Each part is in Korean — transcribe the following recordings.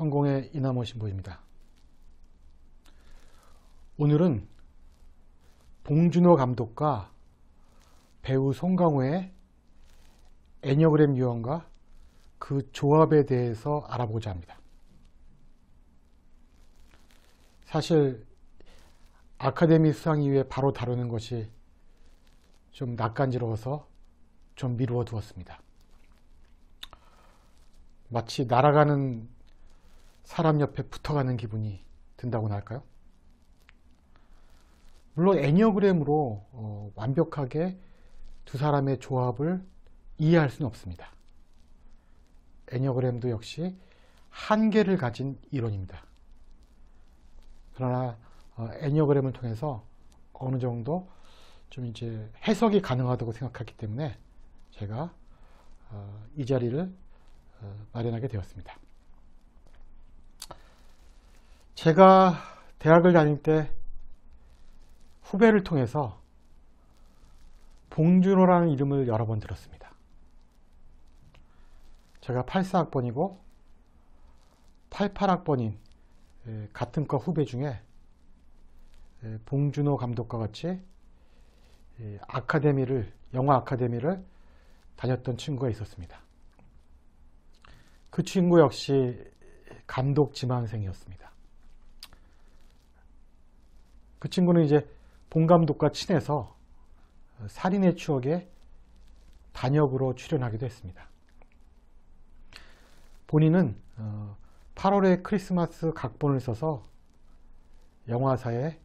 성공의 이나모 신부입니다. 오늘은 봉준호 감독과 배우 송강호의 애니어그램 유형과 그 조합에 대해서 알아보고자 합니다. 사실 아카데미 수상 이후에 바로 다루는 것이 좀 낯간지러워서 좀 미루어 두었습니다. 마치 날아가는 사람 옆에 붙어가는 기분이 든다고나 할까요? 물론 애니어그램으로 완벽하게 두 사람의 조합을 이해할 수는 없습니다. 애니어그램도 역시 한계를 가진 이론입니다. 그러나 애니어그램을 통해서 어느 정도 좀 이제 해석이 가능하다고 생각하기 때문에 제가 이 자리를 마련하게 되었습니다. 제가 대학을 다닐 때 후배를 통해서 봉준호라는 이름을 여러 번 들었습니다. 제가 84학번이고 88학번인 같은 과 후배 중에 봉준호 감독과 같이 영화 아카데미를 다녔던 친구가 있었습니다. 그 친구 역시 감독 지망생이었습니다. 그 친구는 이제 봉 감독과 친해서 살인의 추억에 단역으로 출연하기도 했습니다. 본인은 8월의 크리스마스 각본을 써서 영화사에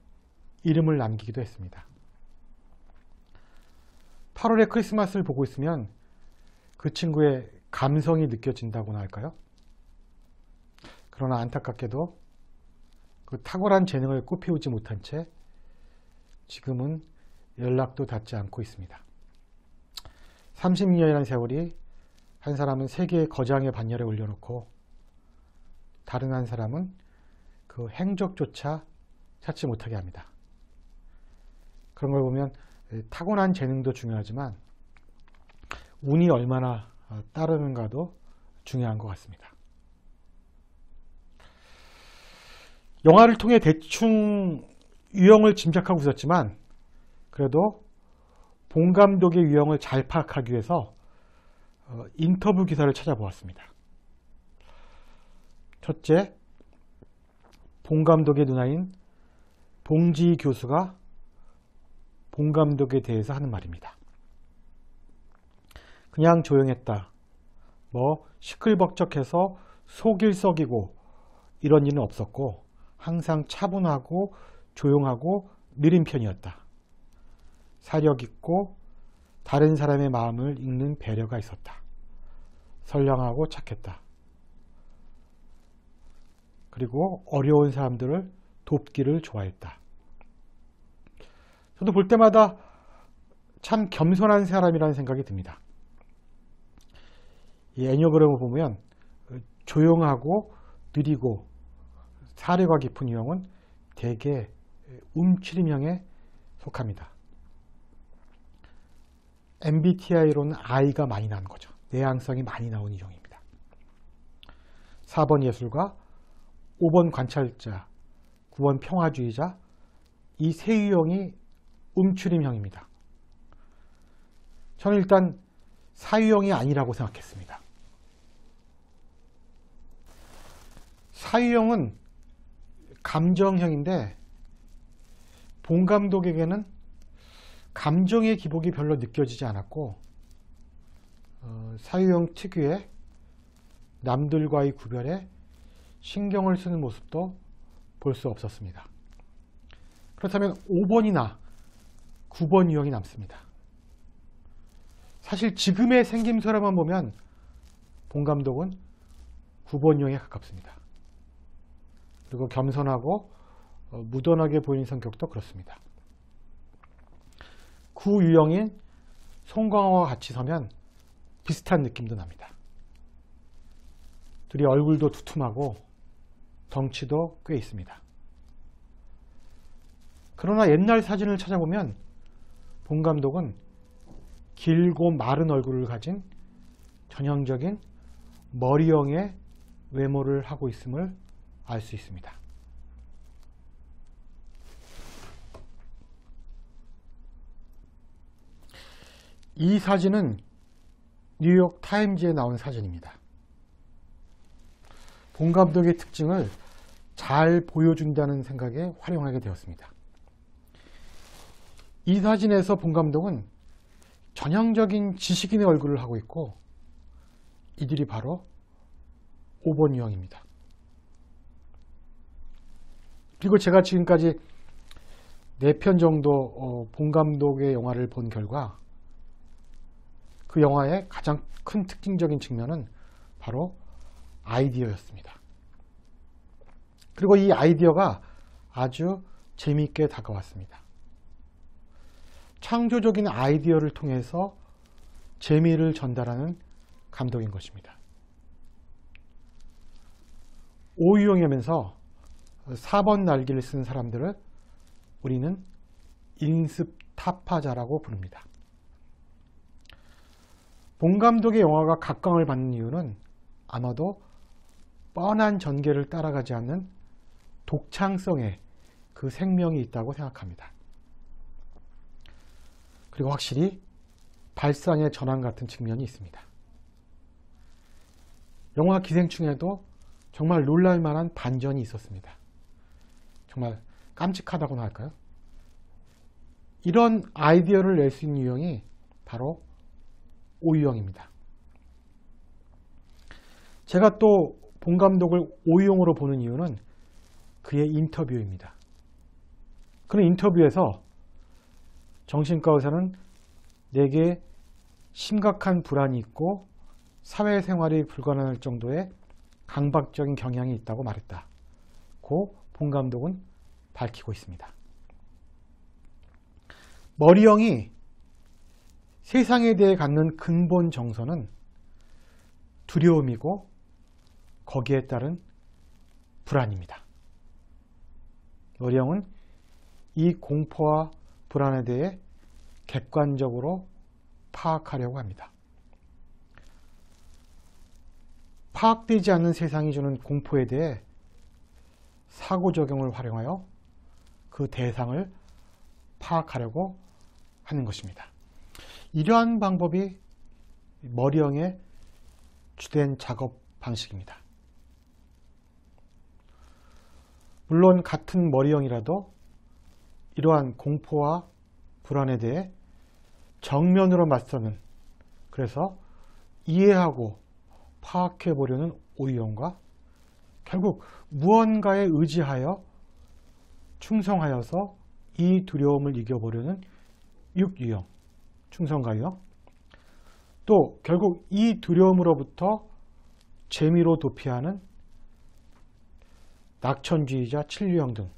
이름을 남기기도 했습니다. 8월의 크리스마스를 보고 있으면 그 친구의 감성이 느껴진다고나 할까요? 그러나 안타깝게도 그 탁월한 재능을 꽃피우지 못한 채 지금은 연락도 닿지 않고 있습니다. 30년이라는 세월이 한 사람은 세계의 거장의 반열에 올려놓고 다른 한 사람은 그 행적조차 찾지 못하게 합니다. 그런 걸 보면 타고난 재능도 중요하지만 운이 얼마나 따르는가도 중요한 것 같습니다. 영화를 통해 대충 유형을 짐작하고 있었지만 그래도 봉 감독의 유형을 잘 파악하기 위해서 인터뷰 기사를 찾아보았습니다. 첫째, 봉 감독의 누나인 봉지희 교수가 봉 감독에 대해서 하는 말입니다. 그냥 조용했다. 시끌벅적해서 속일 썩이고 이런 일은 없었고 항상 차분하고 조용하고 느린 편이었다. 사력 있고 다른 사람의 마음을 읽는 배려가 있었다. 선량하고 착했다. 그리고 어려운 사람들을 돕기를 좋아했다. 저도 볼 때마다 참 겸손한 사람이라는 생각이 듭니다. 이 애니어그램을 보면 조용하고 느리고 사려가 깊은 유형은 대개 움츠림형에 속합니다. MBTI로는 I가 많이 나는 거죠. 내향성이 많이 나오는 유형입니다. 4번 예술가, 5번 관찰자, 9번 평화주의자, 이 세 유형이 움츠림형입니다. 저는 일단 사유형이 아니라고 생각했습니다. 사유형은 감정형인데 봉 감독에게는 감정의 기복이 별로 느껴지지 않았고 사유형 특유의 남들과의 구별에 신경을 쓰는 모습도 볼 수 없었습니다. 그렇다면 5번이나 9번 유형이 남습니다. 사실 지금의 생김새로만 보면 봉 감독은 9번 유형에 가깝습니다. 그리고 겸손하고 무던하게 보이는 성격도 그렇습니다. 9 유형인 송강호와 같이 서면 비슷한 느낌도 납니다. 둘이 얼굴도 두툼하고 덩치도 꽤 있습니다. 그러나 옛날 사진을 찾아보면 봉 감독은 길고 마른 얼굴을 가진 전형적인 머리형의 외모를 하고 있음을 알 수 있습니다. 이 사진은 뉴욕 타임즈에 나온 사진입니다. 본 감독의 특징을 잘 보여준다는 생각에 활용하게 되었습니다. 이 사진에서 본 감독은 전형적인 지식인의 얼굴을 하고 있고 이들이 바로 5번 유형입니다. 그리고 제가 지금까지 4편 정도 본 감독의 영화를 본 결과 그 영화의 가장 큰 특징적인 측면은 바로 아이디어였습니다. 그리고 이 아이디어가 아주 재미있게 다가왔습니다. 창조적인 아이디어를 통해서 재미를 전달하는 감독인 것입니다. 5유형이면서 4번 날개를 쓴 사람들을 우리는 인습타파자라고 부릅니다. 본 감독의 영화가 각광을 받는 이유는 아마도 뻔한 전개를 따라가지 않는 독창성에 그 생명이 있다고 생각합니다. 그리고 확실히 발상의 전환 같은 측면이 있습니다. 영화 기생충에도 정말 놀랄만한 반전이 있었습니다. 정말 깜찍하다고나 할까요? 이런 아이디어를 낼 수 있는 유형이 바로 5유형입니다. 제가 또 본 감독을 5유형으로 보는 이유는 그의 인터뷰입니다. 그런 인터뷰에서 정신과 의사는 내게 심각한 불안이 있고 사회생활이 불가능할 정도의 강박적인 경향이 있다고 말했다고 본 감독은 밝히고 있습니다. 머리형이 세상에 대해 갖는 근본 정서는 두려움이고 거기에 따른 불안입니다. 머리형은 이 공포와 불안에 대해 객관적으로 파악하려고 합니다. 파악되지 않는 세상이 주는 공포에 대해 사고적용을 활용하여 그 대상을 파악하려고 하는 것입니다. 이러한 방법이 머리형의 주된 작업 방식입니다. 물론 같은 머리형이라도 이러한 공포와 불안에 대해 정면으로 맞서는, 그래서 이해하고 파악해 보려는 5유형과 결국 무언가에 의지하여 충성하여서 이 두려움을 이겨보려는 6유형, 충성가 유형, 또 결국 이 두려움으로부터 재미로 도피하는 낙천주의자 7유형 등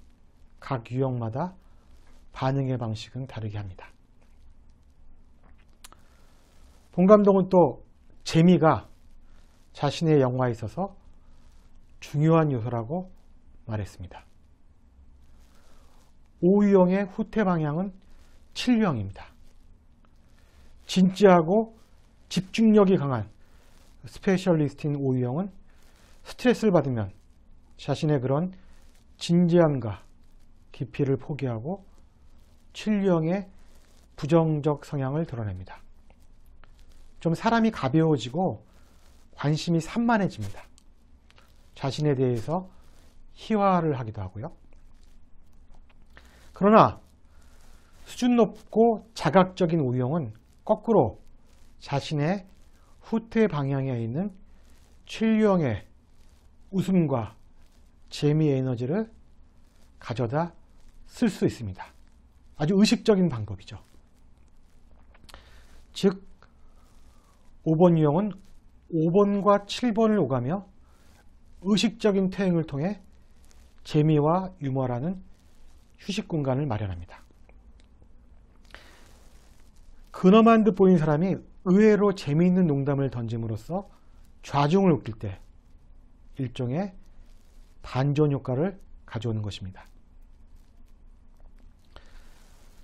각 유형마다 반응의 방식은 다르게 합니다. 본 감독은 또 재미가 자신의 영화에 있어서 중요한 요소라고 말했습니다. 5유형의 후퇴 방향은 7유형입니다. 진지하고 집중력이 강한 스페셜리스트인 5유형은 스트레스를 받으면 자신의 그런 진지함과 깊이를 포기하고 7유형의 부정적 성향을 드러냅니다. 좀 사람이 가벼워지고 관심이 산만해집니다. 자신에 대해서 희화를 하기도 하고요. 그러나 수준 높고 자각적인 5유형은 거꾸로 자신의 후퇴 방향에 있는 7유형의 웃음과 재미의 에너지를 가져다 쓸 수 있습니다. 아주 의식적인 방법이죠. 즉 5번 유형은 5번과 7번을 오가며 의식적인 퇴행을 통해 재미와 유머라는 휴식 공간을 마련합니다. 근엄한 듯 보이는 사람이 의외로 재미있는 농담을 던짐으로써 좌중을 웃길 때 일종의 반전 효과를 가져오는 것입니다.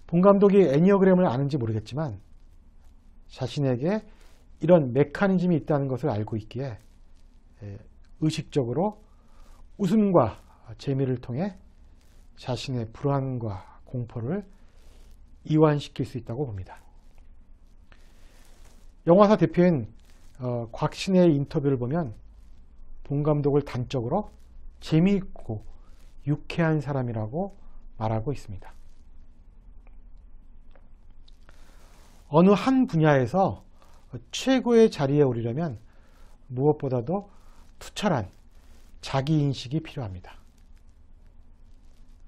본 감독이 애니어그램을 아는지 모르겠지만 자신에게 이런 메커니즘이 있다는 것을 알고 있기에 의식적으로 웃음과 재미를 통해 자신의 불안과 공포를 이완시킬 수 있다고 봅니다. 영화사 대표인 곽신혜의 인터뷰를 보면 본 감독을 단적으로 재미있고 유쾌한 사람이라고 말하고 있습니다. 어느 한 분야에서 최고의 자리에 오르려면 무엇보다도 투철한 자기인식이 필요합니다.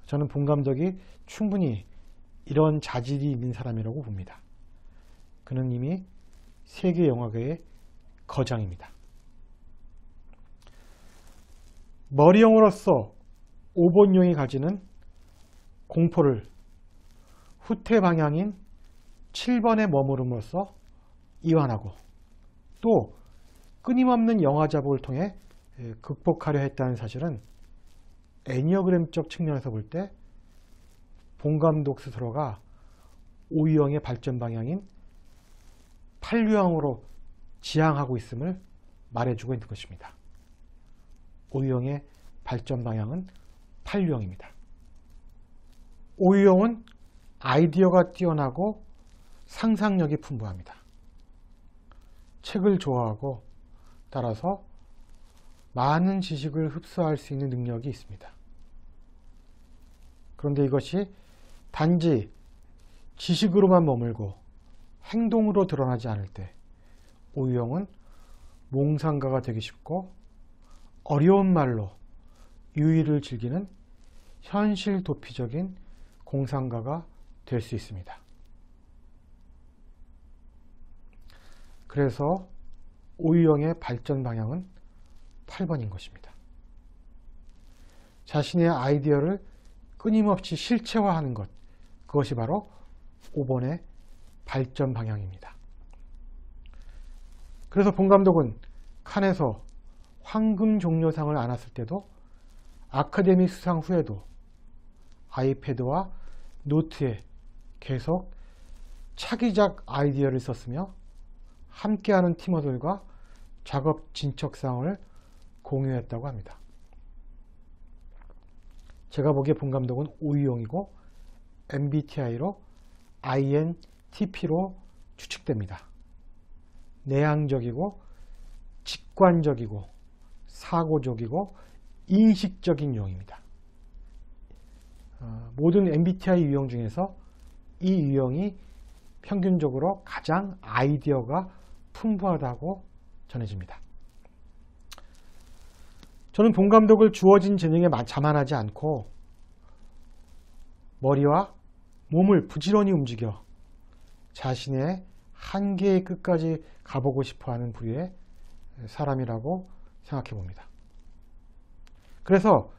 저는 본 감독이 충분히 이런 자질이 있는 사람이라고 봅니다. 그는 이미 세계 영화계의 거장입니다. 머리형으로서 5번용이 가지는 공포를 후퇴 방향인 7번에 머무름으로써 이완하고 또 끊임없는 영화 자복을 통해 극복하려 했다는 사실은 애니어그램적 측면에서 볼 때 본 감독 스스로가 오유형의 발전 방향인 8유형으로 지향하고 있음을 말해주고 있는 것입니다. 오유형의 발전 방향은 8유형입니다. 오유형은 아이디어가 뛰어나고 상상력이 풍부합니다. 책을 좋아하고 따라서 많은 지식을 흡수할 수 있는 능력이 있습니다. 그런데 이것이 단지 지식으로만 머물고 행동으로 드러나지 않을 때 오유형은 몽상가가 되기 쉽고 어려운 말로 유의를 즐기는 현실 도피적인 공상가가 될 수 있습니다. 그래서 오유형의 발전 방향은 8번인 것입니다. 자신의 아이디어를 끊임없이 실체화하는 것, 그것이 바로 5번의 발전 방향입니다. 그래서 본 감독은 칸에서 황금 종려상을 안았을 때도 아카데미 수상 후에도 아이패드와 노트에 계속 차기작 아이디어를 썼으며 함께하는 팀원들과 작업 진척상을 공유했다고 합니다. 제가 보기에 본 감독은 오유형이고 MBTI로 INTP로 추측됩니다. 내향적이고 직관적이고 사고적이고 인식적인 유형입니다. 모든 MBTI 유형 중에서 이 유형이 평균적으로 가장 아이디어가 풍부하다고 전해집니다. 저는 본 감독을 주어진 재능에 자만하지 않고 머리와 몸을 부지런히 움직여 자신의 한계의 끝까지 가보고 싶어하는 부류의 사람이라고 생각해 봅니다. 그래서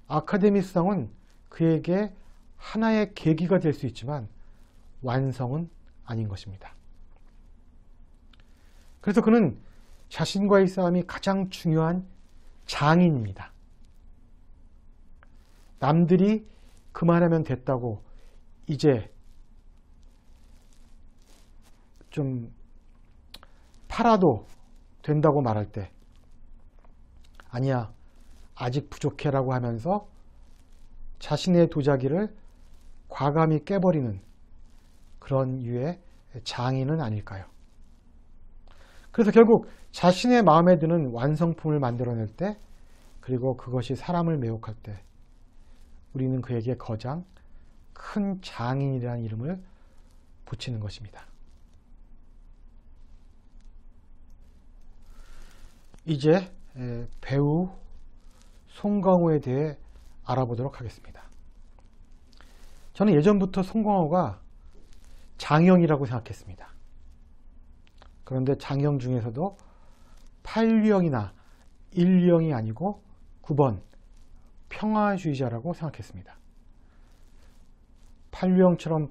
아카데미 수상은 그에게 하나의 계기가 될 수 있지만 완성은 아닌 것입니다. 그래서 그는 자신과의 싸움이 가장 중요한 장인입니다. 남들이 그만하면 됐다고 이제 좀 팔아도 된다고 말할 때 아니야 아직 부족해 라고 하면서 자신의 도자기를 과감히 깨버리는 그런 유의 장인은 아닐까요? 그래서 결국 자신의 마음에 드는 완성품을 만들어낼 때 그리고 그것이 사람을 매혹할 때 우리는 그에게 거장 큰 장인이라는 이름을 붙이는 것입니다. 이제 배우 송강호에 대해 알아보도록 하겠습니다. 저는 예전부터 송강호가 장형이라고 생각했습니다. 그런데 장형 중에서도 8유형이나 1유형이 아니고 9번 평화주의자라고 생각했습니다. 8유형처럼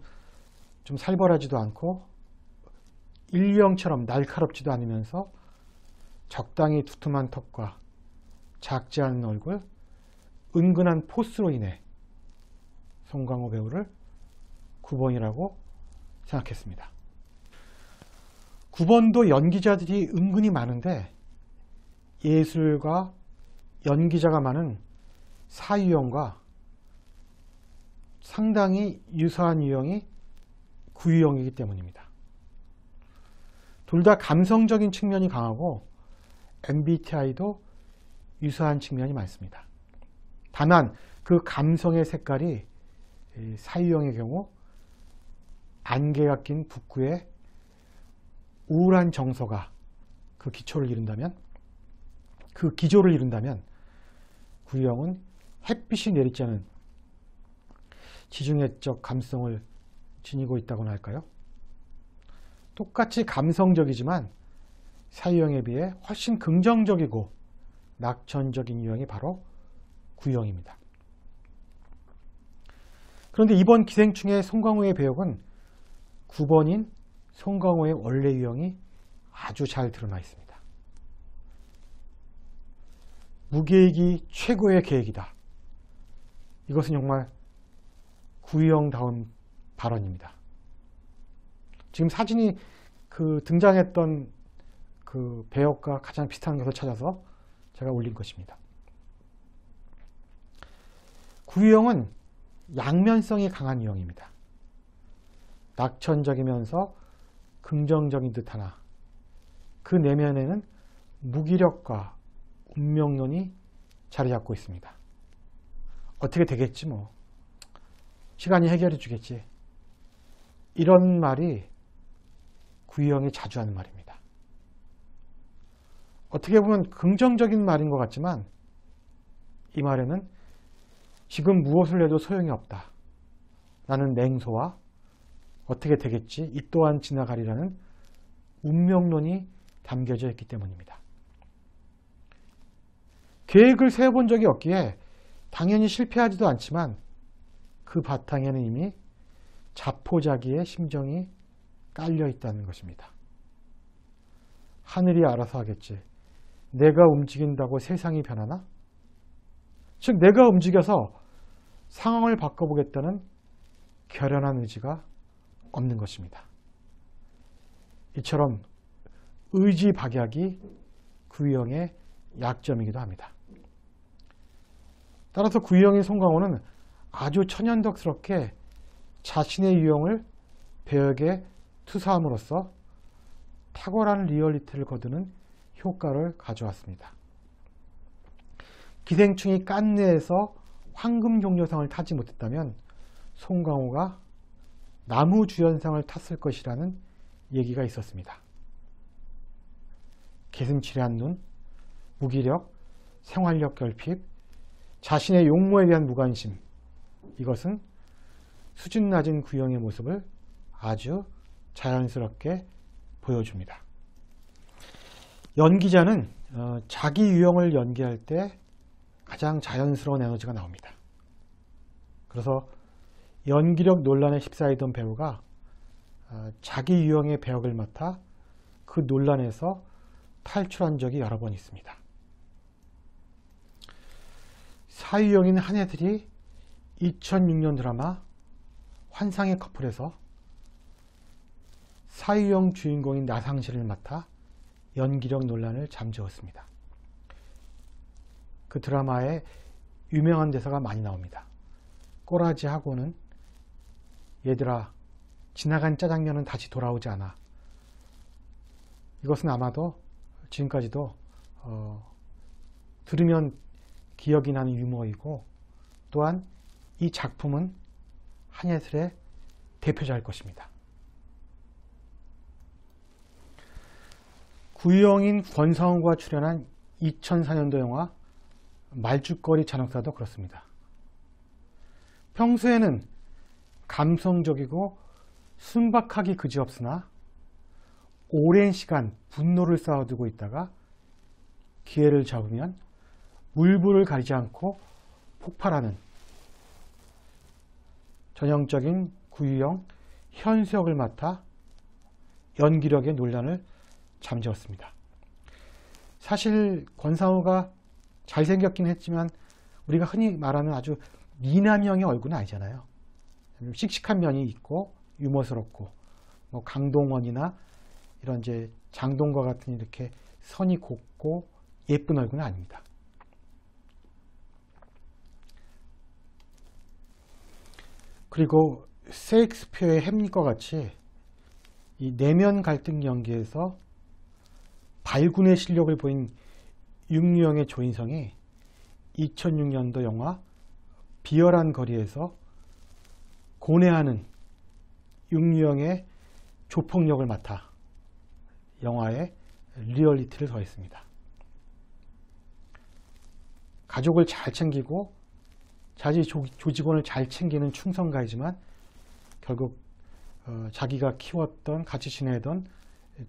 좀 살벌하지도 않고 1유형처럼 날카롭지도 않으면서 적당히 두툼한 턱과 작지 않은 얼굴, 은근한 포스로 인해 송강호 배우를 9번이라고 생각했습니다. 9번도 연기자들이 은근히 많은데 예술과 연기자가 많은 사유형과 상당히 유사한 유형이 구유형이기 때문입니다. 둘 다 감성적인 측면이 강하고 MBTI도 유사한 측면이 많습니다. 다만 그 감성의 색깔이 사유형의 경우 안개가 낀 북구에 우울한 정서가 그 기초를 이룬다면, 그 기조를 이룬다면 구유형은 햇빛이 내리지 않은 지중해적 감성을 지니고 있다고나 할까요? 똑같이 감성적이지만 사유형에 비해 훨씬 긍정적이고 낙천적인 유형이 바로 구유형입니다. 그런데 이번 기생충의 송강호의 배역은 9번인 송강호의 원래 유형이 아주 잘 드러나 있습니다. 무계획이 최고의 계획이다. 이것은 정말 구유형다운 발언입니다. 지금 사진이 등장했던 그 배역과 가장 비슷한 것을 찾아서 제가 올린 것입니다. 구유형은 양면성이 강한 유형입니다. 낙천적이면서 긍정적인 듯 하나 그 내면에는 무기력과 운명론이 자리 잡고 있습니다. 어떻게 되겠지 뭐. 시간이 해결해 주겠지. 이런 말이 구유형이 자주 하는 말입니다. 어떻게 보면 긍정적인 말인 것 같지만 이 말에는 지금 무엇을 해도 소용이 없다. 라는 맹소와 어떻게 되겠지? 이 또한 지나가리라는 운명론이 담겨져 있기 때문입니다. 계획을 세워본 적이 없기에 당연히 실패하지도 않지만 그 바탕에는 이미 자포자기의 심정이 깔려 있다는 것입니다. 하늘이 알아서 하겠지. 내가 움직인다고 세상이 변하나? 즉 내가 움직여서 상황을 바꿔보겠다는 결연한 의지가 없는 것입니다. 이처럼 의지박약이 구유형의 약점이기도 합니다. 따라서 구유형인 송강호는 아주 천연덕스럽게 자신의 유형을 배역에 투사함으로써 탁월한 리얼리티를 거두는 효과를 가져왔습니다. 기생충이 깐느에서 황금종려상을 타지 못했다면 송강호가 나무주연상을 탔을 것이라는 얘기가 있었습니다. 개슴츠레한 눈, 무기력, 생활력 결핍, 자신의 용모에 대한 무관심, 이것은 수준 낮은 구형의 모습을 아주 자연스럽게 보여줍니다. 연기자는 자기 유형을 연기할 때 가장 자연스러운 에너지가 나옵니다. 그래서 연기력 논란에 휩싸이던 배우가 자기 유형의 배역을 맡아 그 논란에서 탈출한 적이 여러 번 있습니다. 사유형인 한혜들이 2006년 드라마 환상의 커플에서 사유형 주인공인 나상실을 맡아 연기력 논란을 잠재웠습니다. 그 드라마에 유명한 대사가 많이 나옵니다. 꼬라지하고는 얘들아 지나간 짜장면은 다시 돌아오지 않아. 이것은 아마도 지금까지도 들으면 기억이 나는 유머이고 또한 이 작품은 한예슬의 대표자일 것입니다. 구유형인 권상우가 출연한 2004년도 영화 말죽거리 잔혹사도 그렇습니다. 평소에는 감성적이고 순박하기 그지없으나 오랜 시간 분노를 쌓아두고 있다가 기회를 잡으면 물불을 가리지 않고 폭발하는 전형적인 구유형 현수역을 맡아 연기력의 논란을 잠재웠습니다. 사실 권상우가 잘생겼긴 했지만 우리가 흔히 말하는 아주 미남형의 얼굴은 아니잖아요. 씩씩한 면이 있고 유머스럽고 뭐 강동원이나 이런 이제 장동건 같은 이렇게 선이 곱고 예쁜 얼굴은 아닙니다. 그리고 셰익스피어의 햄릿과 같이 이 내면 갈등 연기에서 발군의 실력을 보인 윤유영의 조인성이 2006년도 영화 비열한 거리에서 고뇌하는 윤유영의 조폭력을 맡아 영화에 리얼리티를 더했습니다. 가족을 잘 챙기고 자기 조직원을 잘 챙기는 충성가이지만 결국 자기가 키웠던 같이 지내던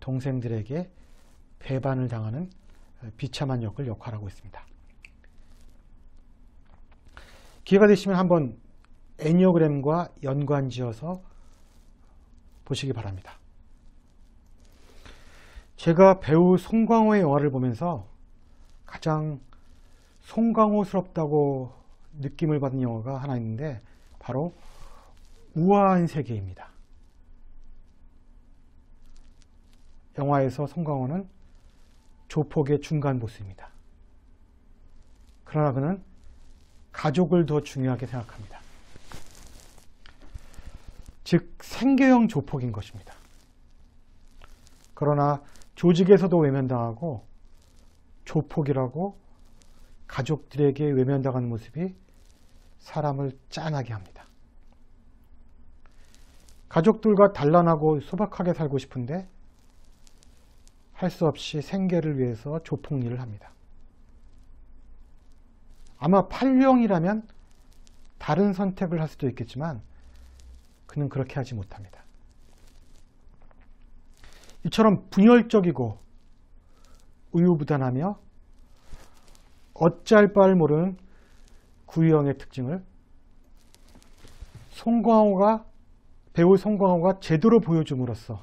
동생들에게 배반을 당하는 비참한 역을 역할하고 있습니다. 기회가 되시면 한번 애니어그램과 연관지어서 보시기 바랍니다. 제가 배우 송강호의 영화를 보면서 가장 송강호스럽다고 느낌을 받은 영화가 하나 있는데 바로 우아한 세계입니다. 영화에서 송강호는 조폭의 중간 보스입니다. 그러나 그는 가족을 더 중요하게 생각합니다. 즉 생계형 조폭인 것입니다. 그러나 조직에서도 외면당하고 조폭이라고 가족들에게 외면당하는 모습이 사람을 짠하게 합니다. 가족들과 단란하고 소박하게 살고 싶은데 할 수 없이 생계를 위해서 조폭 일을 합니다. 아마 팔령이라면 다른 선택을 할 수도 있겠지만 그는 그렇게 하지 못합니다. 이처럼 분열적이고 우유부단하며 어찌할 바를 모르는 구유형의 특징을 배우 송강호가 제대로 보여줌으로써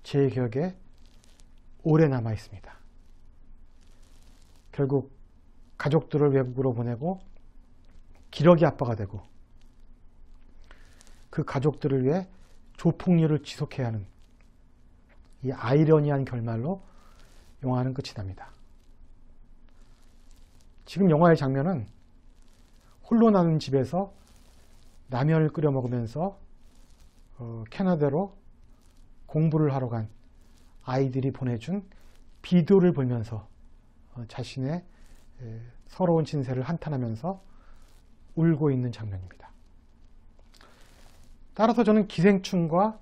제 기억에 오래 남아 있습니다. 결국 가족들을 외국으로 보내고 기러기 아빠가 되고 그 가족들을 위해 조폭일을 지속해야 하는 이 아이러니한 결말로 영화는 끝이 납니다. 지금 영화의 장면은 홀로 나는 집에서 라면을 끓여 먹으면서 캐나다로 공부를 하러 간 아이들이 보내준 비디오를 보면서 자신의 서러운 진세를 한탄하면서 울고 있는 장면입니다. 따라서 저는 기생충과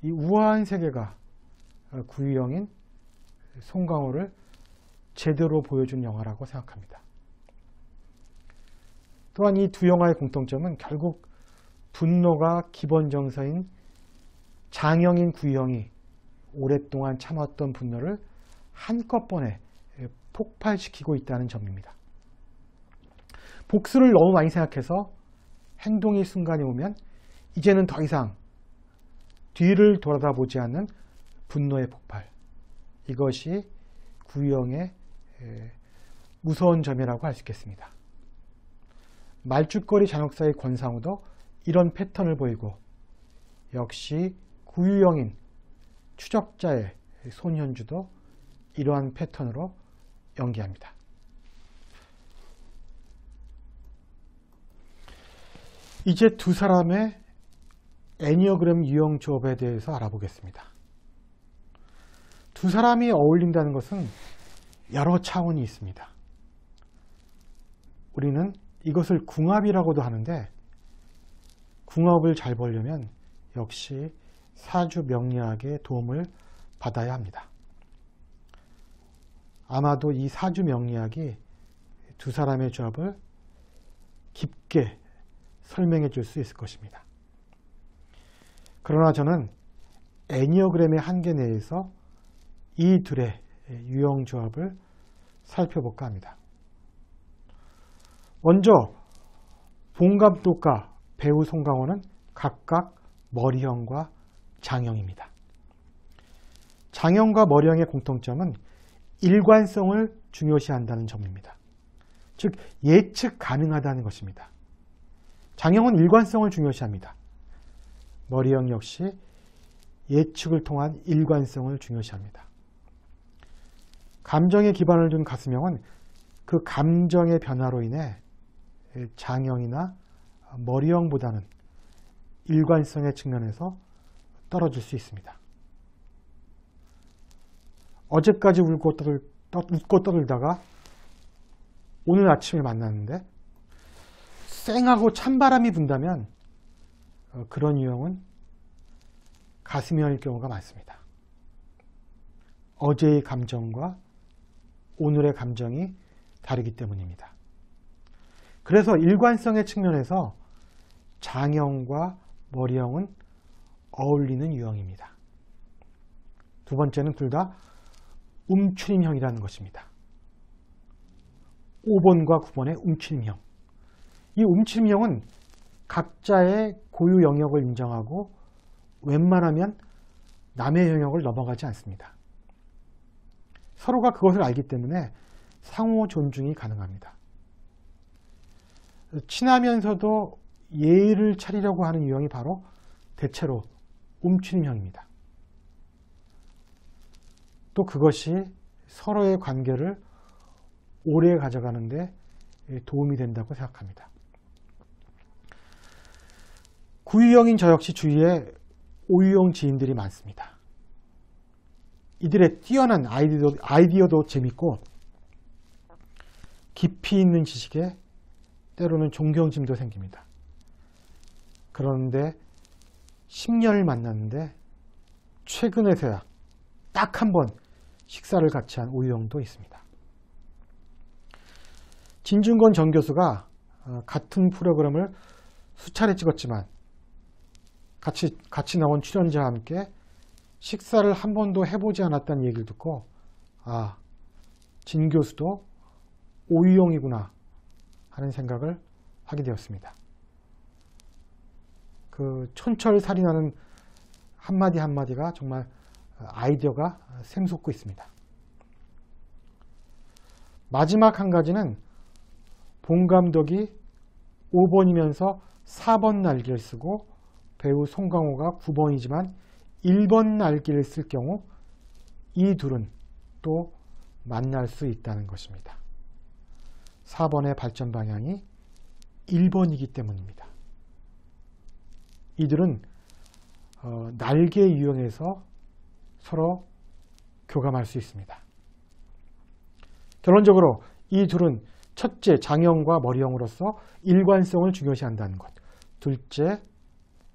이 우아한 세계가 구유형인 송강호를 제대로 보여준 영화라고 생각합니다. 또한 이 두 영화의 공통점은 결국 분노가 기본 정서인 장형인 구유형이 오랫동안 참았던 분노를 한꺼번에 폭발시키고 있다는 점입니다. 복수를 너무 많이 생각해서 행동의 순간이 오면 이제는 더 이상 뒤를 돌아다보지 않는 분노의 폭발. 이것이 구유형의 무서운 점이라고 할 수 있겠습니다. 말죽거리 잔혹사의 권상우도 이런 패턴을 보이고 역시 구유형인 추적자의 손현주도 이러한 패턴으로 연기합니다. 이제 두 사람의 애니어그램 유형 조합에 대해서 알아보겠습니다. 두 사람이 어울린다는 것은 여러 차원이 있습니다. 우리는 이것을 궁합이라고도 하는데 궁합을 잘 보려면 역시 사주 명리학의 도움을 받아야 합니다. 아마도 이 사주 명리학이 두 사람의 조합을 깊게 설명해 줄 수 있을 것입니다. 그러나 저는 애니어그램의 한계 내에서 이 둘의 유형 조합을 살펴볼까 합니다. 먼저 봉 감독과 배우 송강호는 각각 머리형과 장형입니다. 장형과 머리형의 공통점은 일관성을 중요시한다는 점입니다. 즉 예측 가능하다는 것입니다. 장형은 일관성을 중요시합니다. 머리형 역시 예측을 통한 일관성을 중요시합니다. 감정에 기반을 둔 가슴형은 그 감정의 변화로 인해 장형이나 머리형보다는 일관성의 측면에서 떨어질 수 있습니다. 어제까지 웃고 떠들다가 오늘 아침에 만났는데 쌩하고 찬바람이 분다면 그런 유형은 가슴이 헐 경우가 많습니다. 어제의 감정과 오늘의 감정이 다르기 때문입니다. 그래서 일관성의 측면에서 장형과 머리형은 어울리는 유형입니다. 두 번째는 둘 다 움츠림형이라는 것입니다. 5번과 9번의 움츠림형. 이 움츠림형은 각자의 고유 영역을 인정하고 웬만하면 남의 영역을 넘어가지 않습니다. 서로가 그것을 알기 때문에 상호 존중이 가능합니다. 친하면서도 예의를 차리려고 하는 유형이 바로 대체로 움츠림형입니다. 또 그것이 서로의 관계를 오래 가져가는 데 도움이 된다고 생각합니다. 구유형인 저 역시 주위에 오유형 지인들이 많습니다. 이들의 뛰어난 아이디어도 재밌고 깊이 있는 지식에 때로는 존경심도 생깁니다. 그런데 10년을 만났는데 최근에서야 딱 한 번 식사를 같이 한 오유형도 있습니다. 진중권 전 교수가 같은 프로그램을 수차례 찍었지만 같이 나온 출연자와 함께 식사를 한 번도 해보지 않았다는 얘기를 듣고 아, 진 교수도 오유형이구나 하는 생각을 하게 되었습니다. 그 촌철살인하는 한마디 한마디가 정말 아이디어가 샘솟고 있습니다. 마지막 한 가지는 본 감독이 5번이면서 4번 날개를 쓰고 배우 송강호가 9번이지만 1번 날개를 쓸 경우 이 둘은 또 만날 수 있다는 것입니다. 4번의 발전 방향이 1번이기 때문입니다. 이들은 날개 유형에서 서로 교감할 수 있습니다. 결론적으로 이 둘은 첫째, 장형과 머리형으로서 일관성을 중요시한다는 것. 둘째,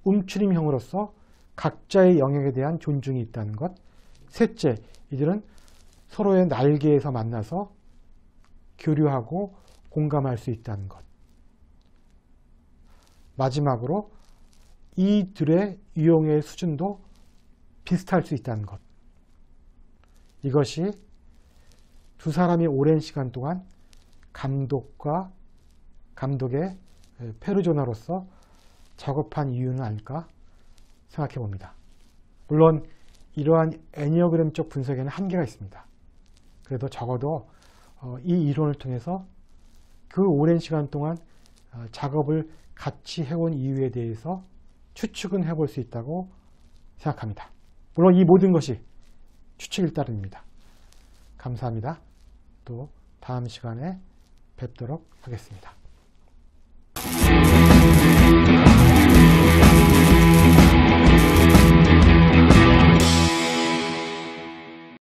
움츠림형으로서 각자의 영역에 대한 존중이 있다는 것. 셋째, 이들은 서로의 날개에서 만나서 교류하고 공감할 수 있다는 것. 마지막으로 이들의 유형의 수준도 비슷할 수 있다는 것. 이것이 두 사람이 오랜 시간 동안 감독의 페르소나로서 작업한 이유는 아닐까 생각해 봅니다. 물론 이러한 애니어그램적 분석에는 한계가 있습니다. 그래도 적어도 이 이론을 통해서 그 오랜 시간 동안 작업을 같이 해온 이유에 대해서 추측은 해볼 수 있다고 생각합니다. 물론 이 모든 것이 추측일 따름입니다. 감사합니다. 또 다음 시간에 뵙도록 하겠습니다.